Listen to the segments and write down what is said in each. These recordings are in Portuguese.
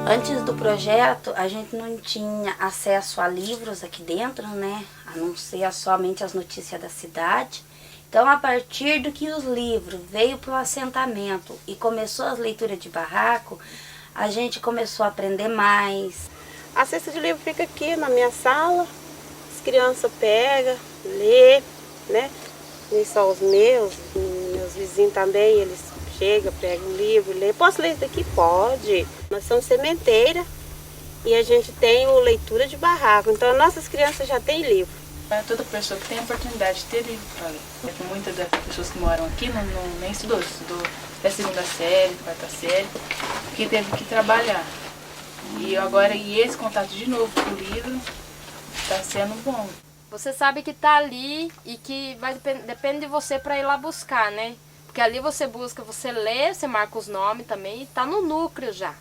Antes do projeto, a gente não tinha acesso a livros aqui dentro, né? A não ser somente as notícias da cidade. Então, a partir do que os livros veio para o assentamento e começou as leituras de barraco, a gente começou a aprender mais. A cesta de livro fica aqui na minha sala, as crianças pegam, lê, né? Nem só os meus vizinhos também, eles chegam, pegam um livro, lê. Posso ler isso daqui? Pode. Nós somos sementeira e a gente tem o leitura de barraco, então nossas crianças já têm livro. Para toda pessoa que tem a oportunidade de ter livro para ler. Porque muitas das pessoas que moram aqui nem estudou até segunda série, quarta série, porque teve que trabalhar. E esse contato de novo com o livro está sendo bom. Você sabe que está ali e que depende de você para ir lá buscar, né? Porque ali você busca, você lê, você marca os nomes também e está no núcleo já.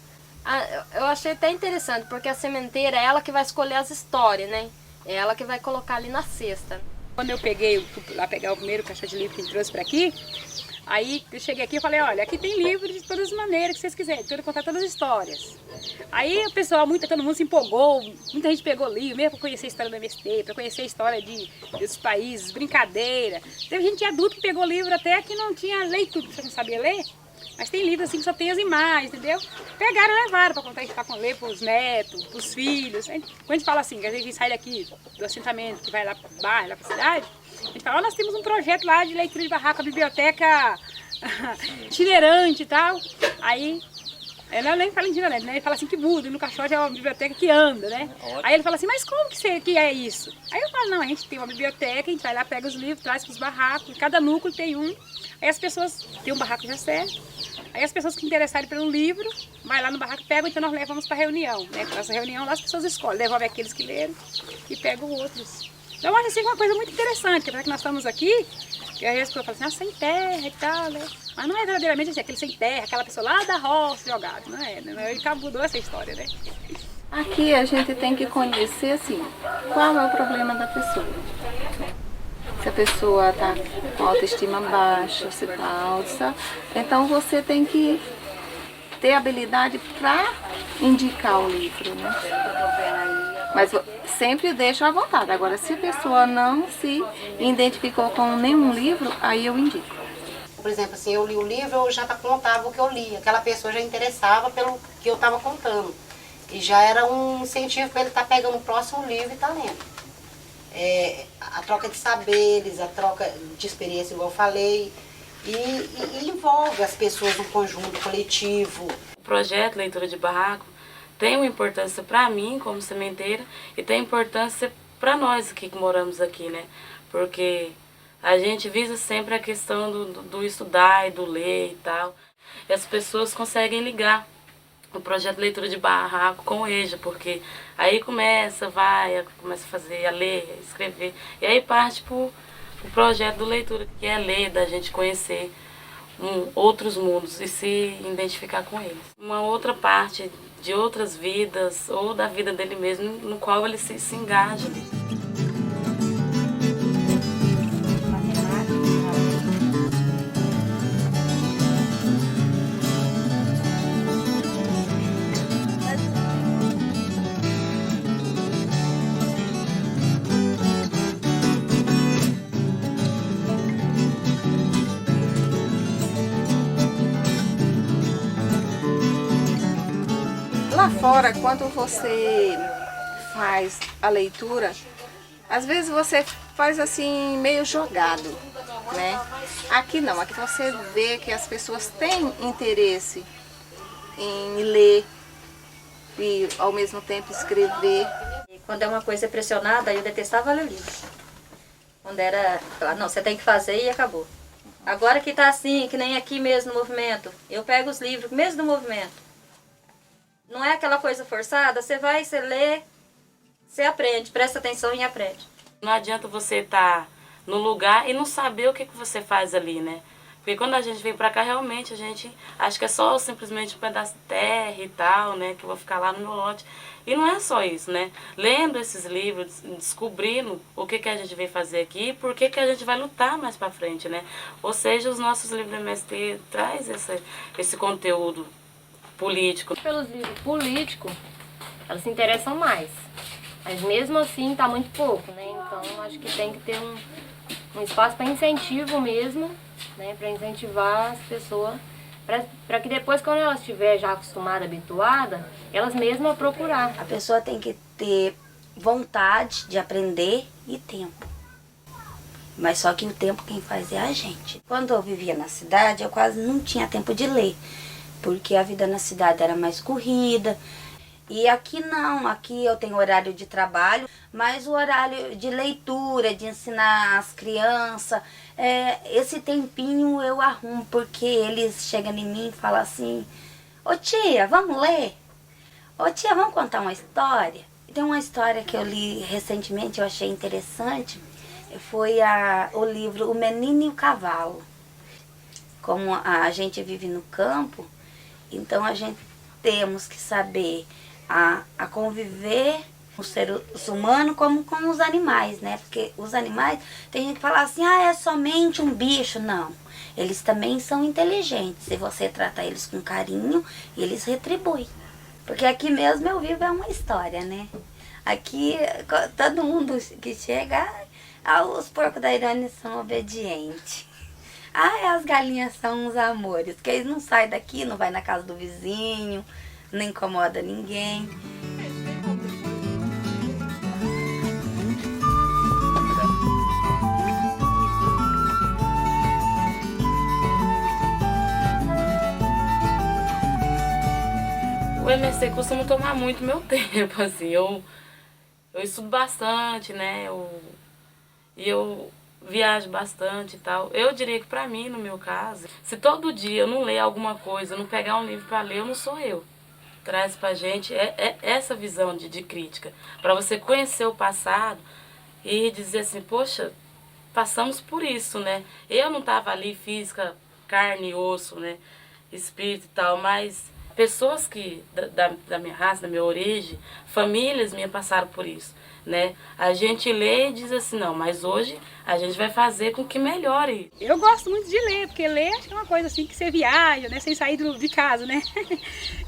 Eu achei até interessante, porque a sementeira é ela que vai escolher as histórias, né? É ela que vai colocar ali na cesta. Quando eu fui lá pegar o primeiro caixa de livro que ele trouxe para aqui, aí eu cheguei aqui e falei, olha, aqui tem livro de todas as maneiras que vocês quiserem, tudo contar todas as histórias. Aí o pessoal, todo mundo se empolgou, muita gente pegou livro, mesmo para conhecer a história do MST, para conhecer a história desses países, brincadeira. Teve gente adulta que pegou livro até que não tinha leitura, você não sabia ler. Mas tem livros assim que só tem as imagens, entendeu? Pegaram e levaram para contar, para ler para os netos, para os filhos. Quando a gente fala assim, que a gente sai daqui do assentamento, que vai lá para o bairro, lá para a cidade, a gente fala, nós temos um projeto lá de leitura de barraco, a biblioteca itinerante e tal. Aí, eu nem falo itinerante, né? Ele fala assim que muda, no Caixote é uma biblioteca que anda, né? Aí ele fala assim, mas como que é isso? Aí eu falo, não, a gente tem uma biblioteca, a gente vai lá, pega os livros, traz para os barracos, cada núcleo tem um. Aí as pessoas, tem um barraco já certo, aí as pessoas que interessarem pelo livro, vai lá no barraco, pegam, então nós levamos para reunião, né? Nessa reunião lá as pessoas escolhem, devolvem aqueles que leram e pegam outros. Então eu acho assim uma coisa muito interessante, porque que nós estamos aqui, e às vezes as pessoas falam assim, ah, sem terra e tal, né? Mas não é verdadeiramente assim, aquele sem terra, aquela pessoa lá da roça jogada, não é, né? Ele mudou essa história, né? Aqui a gente tem que conhecer assim, qual é o problema da pessoa. Se a pessoa está com autoestima baixa, se está alta, então você tem que ter habilidade para indicar o livro, né? Mas sempre deixa à vontade. Agora, se a pessoa não se identificou com nenhum livro, aí eu indico. Por exemplo, assim, eu li o livro, eu já contava o que eu li. Aquela pessoa já interessava pelo que eu estava contando. E já era um incentivo para ele estar pegando o próximo livro e estar lendo. A troca de saberes, a troca de experiência, igual eu falei, e envolve as pessoas no conjunto coletivo. O projeto Leitura de Barraco tem uma importância para mim como sementeira e tem importância para nós aqui que moramos aqui, né? Porque a gente visa sempre a questão do estudar e do ler e tal. E as pessoas conseguem ligar o projeto Leitura de Barraco com o EJA, porque aí começa a fazer, a ler, a escrever. E aí parte para o projeto do Leitura, que é ler, da gente conhecer outros mundos e se identificar com eles. Uma outra parte de outras vidas, ou da vida dele mesmo, no qual ele se engaja. Lá fora, quando você faz a leitura, às vezes você faz assim, meio jogado, né? Aqui não, aqui você vê que as pessoas têm interesse em ler e ao mesmo tempo escrever. Quando é uma coisa pressionada, eu detestava ler livro. Quando era, não, você tem que fazer e acabou. Agora que tá assim, que nem aqui mesmo no movimento, eu pego os livros mesmo no movimento. Não é aquela coisa forçada, você vai, você lê, você aprende, presta atenção e aprende. Não adianta você estar no lugar e não saber o que você faz ali, né? Porque quando a gente vem pra cá, realmente a gente acha que é só simplesmente um pedaço de terra e tal, né? Que eu vou ficar lá no meu lote. E não é só isso, né? Lendo esses livros, descobrindo o que a gente veio fazer aqui e por que a gente vai lutar mais pra frente, né? Ou seja, os nossos livros do MST traz esse conteúdo político. Pelos livros políticos, elas se interessam mais. Mas mesmo assim tá muito pouco, né? Então acho que tem que ter um espaço para incentivo mesmo, né? Para incentivar as pessoas, para que depois, quando elas estiverem já acostumadas, habituadas, elas mesmas procurar. A pessoa tem que ter vontade de aprender e tempo. Mas só que o tempo quem faz é a gente. Quando eu vivia na cidade, eu quase não tinha tempo de ler, porque a vida na cidade era mais corrida. E aqui não, aqui eu tenho horário de trabalho, mas o horário de leitura, de ensinar as crianças, esse tempinho eu arrumo, porque eles chegam em mim e falam assim: ô tia, vamos ler? Ô tia, vamos contar uma história? Tem uma história que eu li recentemente, eu achei interessante, foi o livro O Menino e o Cavalo. Como a gente vive no campo, então a gente temos que saber a conviver com os seres humanos como com os animais, né? Porque os animais, tem gente que fala assim, é somente um bicho. Não, eles também são inteligentes. Se você tratar eles com carinho, eles retribuem. Porque aqui mesmo eu vivo é uma história, né? Aqui todo mundo que chega, os porcos da Irânia são obedientes. As galinhas são uns amores, porque eles não saem daqui, não vai na casa do vizinho, não incomoda ninguém. O MST costuma tomar muito meu tempo, assim, eu estudo bastante, né, eu viajo bastante e tal. Eu diria que pra mim, no meu caso, se todo dia eu não ler alguma coisa, não pegar um livro pra ler, eu não sou eu. Traz pra gente essa visão de crítica, para você conhecer o passado e dizer assim, poxa, passamos por isso, né? Eu não tava ali física, carne e osso, né, espírito e tal, mas pessoas que da minha raça, da minha origem, famílias minhas passaram por isso, né? A gente lê e diz assim, não, mas hoje a gente vai fazer com que melhore. Eu gosto muito de ler, porque ler acho que é uma coisa assim que você viaja, né? Sem sair de casa, né?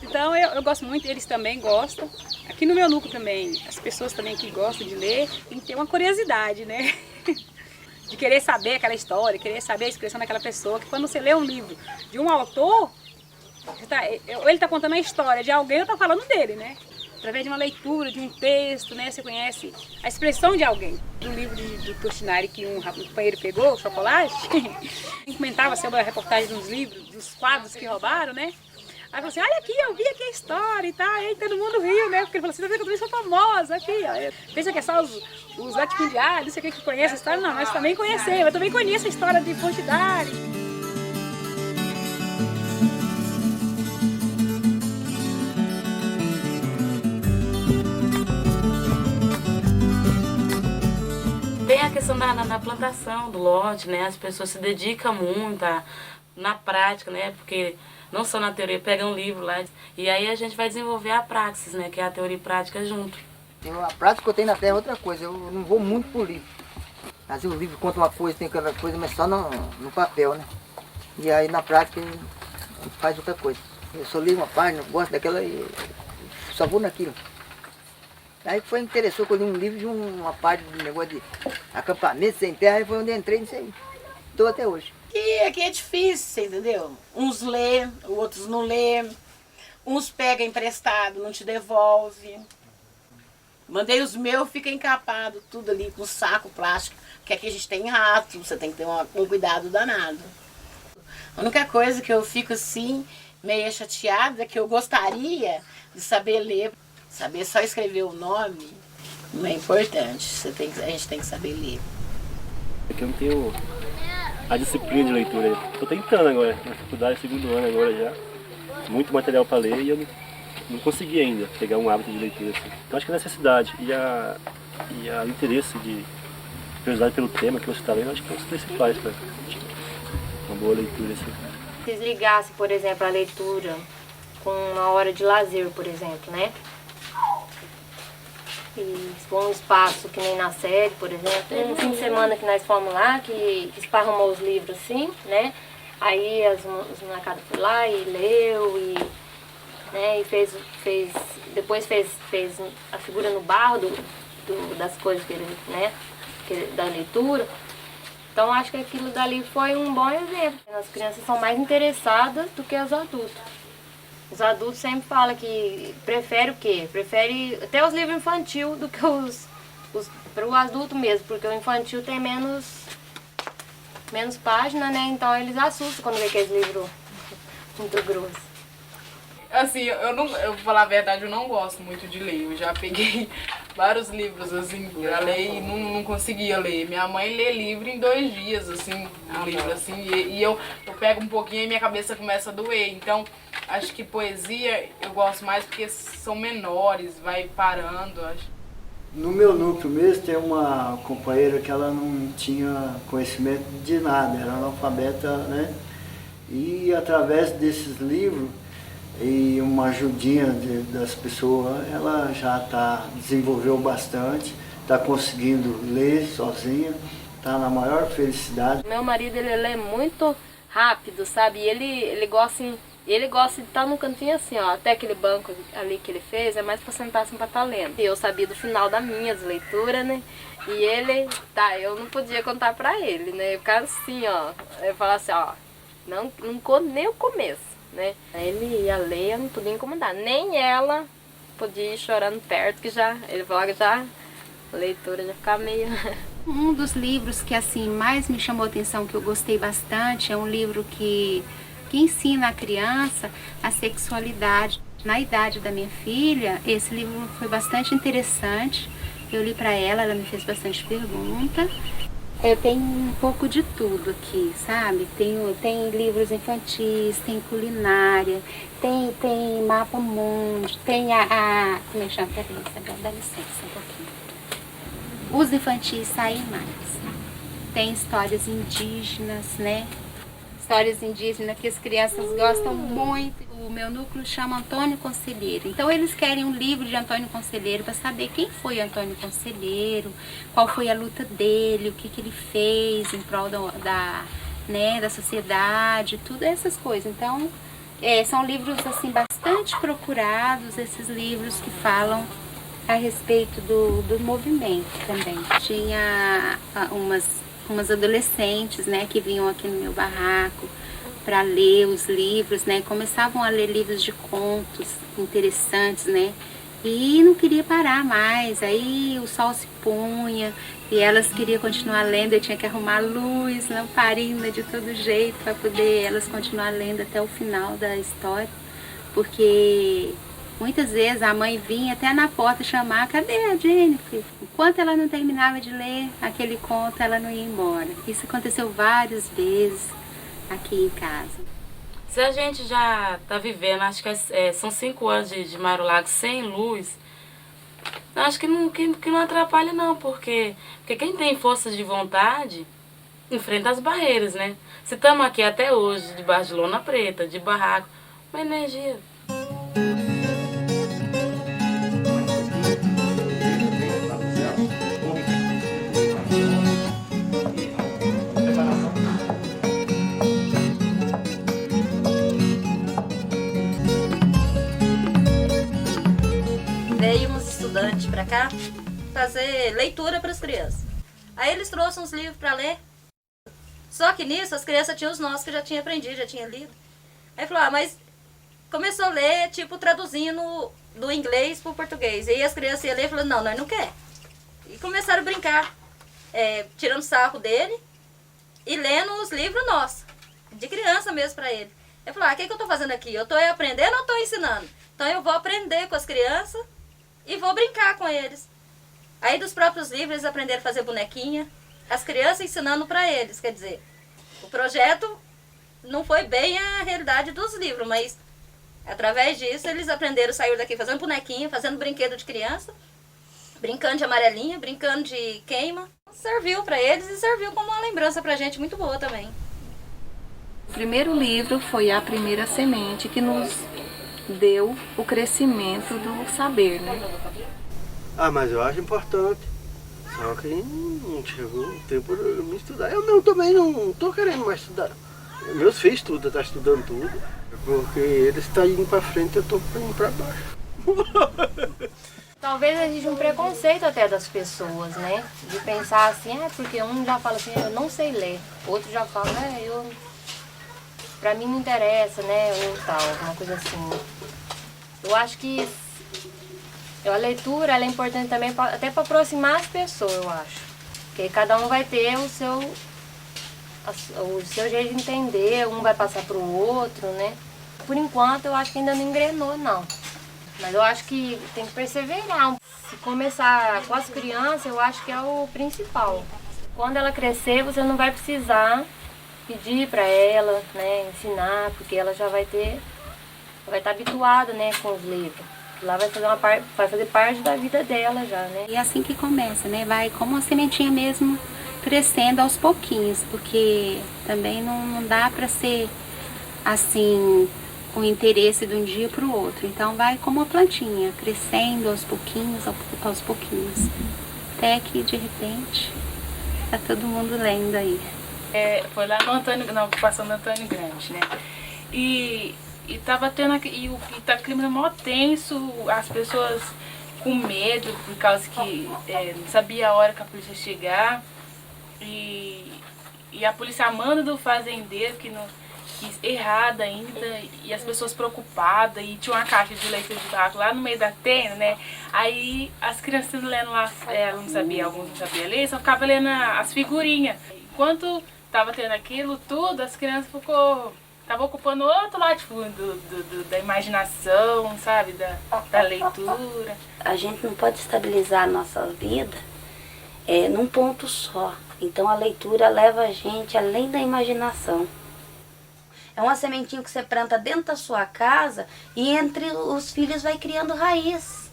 Então eu gosto muito, eles também gostam. Aqui no meu núcleo também, as pessoas também que gostam de ler, tem que ter uma curiosidade, né? De querer saber aquela história, querer saber a expressão daquela pessoa, que quando você lê um livro de um autor, ele está contando a história de alguém, eu estou falando dele, né? Através de uma leitura, de um texto, né? Você conhece a expressão de alguém. Do livro do Portinari que um companheiro pegou, o Chocolate, comentava sobre a reportagem dos livros, dos quadros que roubaram, né? Aí falou assim, olha aqui, eu vi aqui a história e tal, aí todo mundo riu, né? Porque ele falou assim, eu sou famosa aqui, ó. Pensa que é só os latifundiários, não sei o que conhece a história, não, nós também conhecemos, eu também conheço a história de Portinari. Tem a questão da plantação do lote, né? As pessoas se dedicam muito na prática, né? Porque não só na teoria, pega um livro lá e aí a gente vai desenvolver a praxis, né? Que é a teoria e prática junto. A prática que eu tenho na terra é outra coisa, eu não vou muito por livro. Às vezes o livro conta uma coisa, tem aquela coisa, mas só no papel, né? E aí na prática a gente faz outra coisa. Eu só li uma página, gosto daquela e só vou naquilo. Aí foi interessou que eu li um livro de uma parte do negócio de acampamento sem terra, aí foi onde eu entrei nisso aí. Estou até hoje. E aqui é difícil, entendeu? Uns lê, outros não lê. Uns pegam emprestado, não te devolve. Mandei os meus, fica encapado, tudo ali com saco plástico, porque aqui a gente tem rato, você tem que ter um cuidado danado. A única coisa que eu fico assim, meio chateada, é que eu gostaria de saber ler. Saber só escrever o nome não é importante, a gente tem que saber ler. Aqui eu não tenho a disciplina de leitura. Estou tentando agora, na faculdade, segundo ano agora já. Muito material para ler e eu não consegui ainda pegar um hábito de leitura. Assim. Então acho que a necessidade e o interesse de curiosidade pelo tema que você está lendo, acho que são os principais para uma boa leitura. Assim. Se desligasse, por exemplo, a leitura com uma hora de lazer, por exemplo, né? E for um espaço que nem na sede, por exemplo, no fim de semana que nós fomos lá, que esparramou os livros assim, né? Aí os molecados foram lá e leu, e né? E depois fez a figura no barro das coisas que ele, né? Da leitura. Então acho que aquilo dali foi um bom exemplo. As crianças são mais interessadas do que os adultos. Os adultos sempre falam que prefere o quê? Prefere até os livros infantil do que para o adulto mesmo, porque o infantil tem menos páginas, né? Então eles assustam quando vê aqueles livros muito grossos. Assim, eu vou falar a verdade, eu não gosto muito de ler. Eu já peguei vários livros, assim, pra ler e não conseguia ler. Minha mãe lê livro em 2 dias, assim, um livro, assim, e eu pego um pouquinho e minha cabeça começa a doer. Então, acho que poesia eu gosto mais porque são menores, vai parando, acho. No meu núcleo mesmo tem uma companheira que ela não tinha conhecimento de nada, era analfabeta, né? E através desses livros e uma ajudinha das pessoas, ela já desenvolveu bastante, está conseguindo ler sozinha, está na maior felicidade. Meu marido, ele lê muito rápido, sabe? Ele gosta de estar num cantinho assim, ó, até aquele banco ali que ele fez, é mais para sentar assim para estar lendo. E eu sabia do final das minhas leituras, né? E ele, eu não podia contar para ele, né? Eu ficava assim, ó, eu falava assim, ó, não nem o começo. Né? Ele ia ler, eu não podia incomodar. Nem ela podia ir chorando perto, que ele falava que já a leitura já ficava meio... Um dos livros que assim mais me chamou a atenção, que eu gostei bastante, é um livro que ensina a criança a sexualidade. Na idade da minha filha, esse livro foi bastante interessante. Eu li para ela me fez bastante pergunta. Eu tenho um pouco de tudo aqui, sabe? Tem livros infantis, tem culinária, tem mapa mundo, tem como é que chama? Peraí, dá licença um pouquinho. Os infantis saem mais. Tem histórias indígenas, né? Histórias indígenas que as crianças gostam muito. O meu núcleo chama Antônio Conselheiro. Então eles querem um livro de Antônio Conselheiro para saber quem foi Antônio Conselheiro, qual foi a luta dele, o que ele fez em prol da sociedade, tudo essas coisas. Então são livros assim bastante procurados, esses livros que falam a respeito do movimento também. Tinha umas adolescentes, né, que vinham aqui no meu barraco para ler os livros, né? Começavam a ler livros de contos interessantes, né? E não queria parar mais. Aí o sol se punha e elas queriam continuar lendo. Eu tinha que arrumar luz, lamparina de todo jeito para poder elas continuar lendo até o final da história, porque muitas vezes a mãe vinha até na porta chamar: cadê a Jennifer? Enquanto ela não terminava de ler aquele conto, ela não ia embora. Isso aconteceu várias vezes aqui em casa. Se a gente já está vivendo, acho que são 5 anos de Mário Lago sem luz, acho que não atrapalha não, porque quem tem força de vontade enfrenta as barreiras, né? Se estamos aqui até hoje, debaixo de lona preta, de barraco, uma energia. Veio uns estudantes para cá fazer leitura para as crianças. Aí eles trouxeram uns livros para ler. Só que nisso as crianças tinham os nossos que já tinha aprendido, já tinha lido. Aí falou: mas começou a ler, tipo, traduzindo do inglês para o português. E aí as crianças iam ler e falaram: não, nós não quer. E começaram a brincar, tirando sarro dele e lendo os livros nossos, de criança mesmo para ele. Ele falou: o que eu estou fazendo aqui? Eu estou aprendendo ou estou ensinando? Então eu vou aprender com as crianças e vou brincar com eles. Aí dos próprios livros eles aprenderam a fazer bonequinha, as crianças ensinando para eles. Quer dizer, o projeto não foi bem a realidade dos livros, mas através disso eles aprenderam a sair daqui fazendo bonequinha, fazendo brinquedo de criança, brincando de amarelinha, brincando de queima. Serviu para eles e serviu como uma lembrança para a gente muito boa também. O primeiro livro foi A Primeira Semente, que nos deu o crescimento do saber, né? Mas eu acho importante. Só que não chegou o tempo de me estudar. Eu também não estou querendo mais estudar. Meus filhos estão estudando tudo. Porque eles estão indo para frente, eu estou indo para baixo. Talvez exista um preconceito até das pessoas, né? De pensar assim, porque um já fala assim, eu não sei ler. Outro já fala, pra mim não interessa, né? Ou tal, alguma coisa assim. Eu acho que a leitura ela é importante também até para aproximar as pessoas, eu acho. Porque cada um vai ter o seu jeito de entender, um vai passar para o outro, né? Por enquanto eu acho que ainda não engrenou, não. Mas eu acho que tem que perseverar. Se começar com as crianças, eu acho que é o principal. Quando ela crescer, você não vai precisar pedir para ela, né, ensinar, porque ela já vai estar habituada, né, com os livros. Lá vai fazer parte da vida dela já, né? E é assim que começa, né? Vai como uma sementinha mesmo crescendo aos pouquinhos, porque também não dá para ser assim com interesse de um dia para o outro. Então vai como uma plantinha, crescendo aos pouquinhos, até que de repente tá todo mundo lendo aí. Foi lá na ocupação do Antônio Grande, né? E tava tendo tá clima mó tenso, as pessoas com medo, por causa que não sabia a hora que a polícia ia chegar. E a polícia amando do fazendeiro, que errada ainda, e as pessoas preocupadas, e tinha uma caixa de leite de barraco lá no meio da tenda, né? Aí as crianças lendo lá, alguns não sabiam ler, só ficavam lendo as figurinhas. Enquanto tava tendo aquilo tudo, as crianças estavam ocupando outro lado da imaginação, sabe? Da leitura. A gente não pode estabilizar a nossa vida num ponto só. Então a leitura leva a gente além da imaginação. É uma sementinha que você planta dentro da sua casa e entre os filhos vai criando raiz.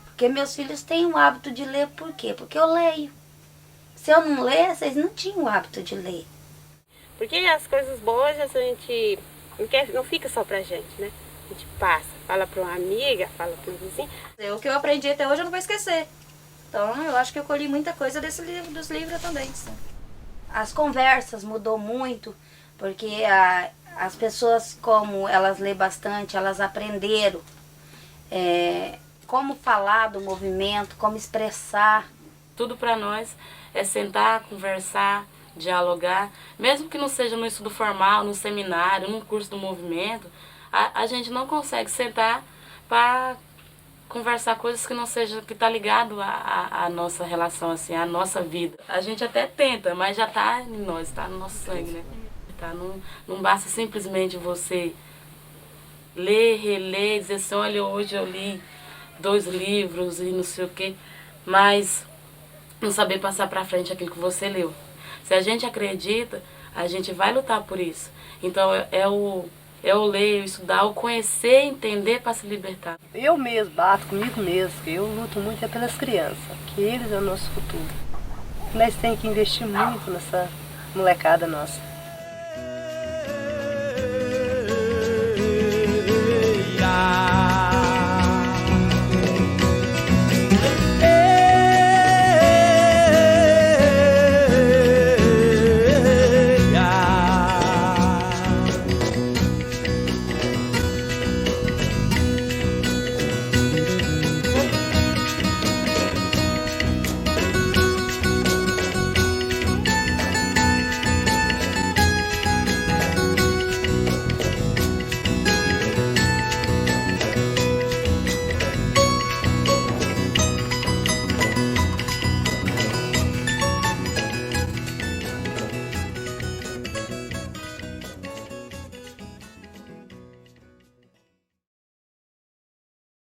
Porque meus filhos têm o hábito de ler, por quê? Porque eu leio. Se eu não ler, vocês não tinham o hábito de ler. Porque as coisas boas a gente não fica só pra gente, né? A gente passa, fala pra uma amiga, fala pra um vizinho. O que eu aprendi até hoje eu não vou esquecer. Então eu acho que eu colhi muita coisa dos livros também. Sim. As conversas mudou muito, porque as pessoas, como elas lêem bastante, elas aprenderam como falar do movimento, como expressar. Tudo para nós é sentar, conversar, dialogar, mesmo que não seja no estudo formal, no seminário, num curso do movimento, a gente não consegue sentar para conversar coisas que não seja, que tá ligado à nossa relação, assim, à nossa vida. A gente até tenta, mas já tá em nós, tá no nosso sangue, né? Tá? Não basta simplesmente você ler, reler, dizer assim, olha, hoje eu li 2 livros e não sei o quê, mas não saber passar para frente aquilo que você leu. Se a gente acredita, a gente vai lutar por isso. Então é o ler, o estudar, o conhecer, entender para se libertar. Eu mesmo bato comigo mesmo, que eu luto muito pelas crianças, que eles é o nosso futuro. Nós temos que investir muito nessa molecada nossa. Yeah.